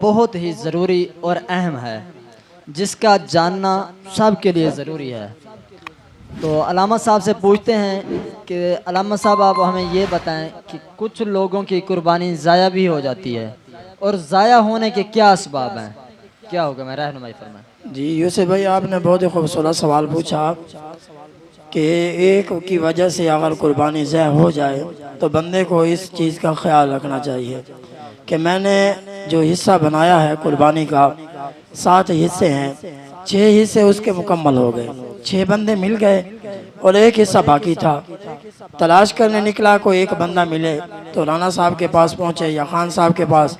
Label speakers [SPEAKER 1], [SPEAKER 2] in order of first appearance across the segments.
[SPEAKER 1] بہت ہی ضروری اور اہم ہے، جس کا جاننا سب کے لیے ضروری ہے۔ تو علامہ صاحب سے پوچھتے ہیں کہ علامہ صاحب آپ ہمیں یہ بتائیں کہ کچھ لوگوں کی قربانی ضائع بھی ہو جاتی ہے، اور ضائع ہونے کے کیا اسباب ہیں، کیا ہوگا؟ میں رہنمائی فرمائیں۔
[SPEAKER 2] جی یوسف بھائی، آپ نے بہت ہی خوبصورت سوال پوچھا کہ ایک کی وجہ سے اگر قربانی ضائع ہو جائے تو بندے کو اس چیز کا خیال رکھنا چاہیے کہ میں نے جو حصہ بنایا ہے قربانی کا، 7 حصے ہیں، 6 حصے اس کے مکمل ہو گئے، 6 بندے مل گئے اور ایک حصہ باقی تھا۔ تلاش کرنے نکلا، کوئی ایک بندہ ملے تو رانا صاحب کے پاس پہنچے یا خان صاحب کے پاس،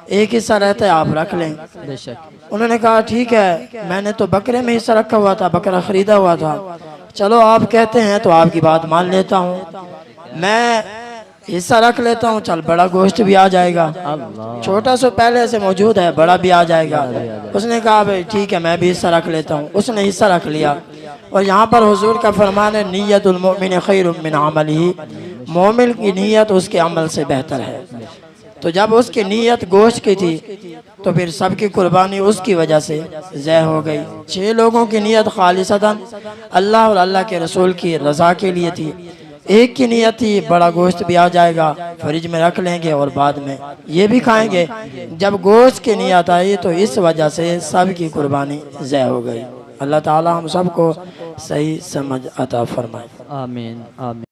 [SPEAKER 2] ایک حصہ رہتا ہے آپ رکھ لیں۔
[SPEAKER 1] بے شک۔
[SPEAKER 2] انہوں نے کہا ٹھیک ہے، میں نے تو بکرے میں حصہ رکھا ہوا تھا، بکرا خریدا ہوا تھا، چلو آپ کہتے ہیں تو آپ کی بات مان لیتا ہوں، میں حصہ رکھ لیتا ہوں، چل بڑا گوشت بھی آ جائے گا، چھوٹا سو پہلے سے موجود ہے، بڑا بھی آ جائے گا۔ اس نے کہا بھئی ٹھیک ہے، میں بھی حصہ رکھ لیتا ہوں۔ اس نے حصہ رکھ لیا، اور یہاں پر حضور کا فرمان ہے نیت المؤمن خیر من عملہ، مومن کی نیت اس کے عمل سے بہتر ہے۔ تو جب اس کی نیت گوشت کی تھی تو پھر سب کی قربانی اس کی وجہ سے ضائع ہو گئی۔ 6 لوگوں کی نیت خالصتاً اللہ اور اللہ کے رسول کی رضا کے لیے تھی، ایک کی نیت تھی بڑا گوشت بھی آ جائے گا، فریج میں رکھ لیں گے اور بعد میں یہ بھی کھائیں گے۔ جب گوشت کی نیت آئی تو اس وجہ سے سب کی قربانی ضائع ہو گئی۔ اللہ تعالی ہم سب کو صحیح سمجھ عطا فرمائے۔
[SPEAKER 1] آمین آمین۔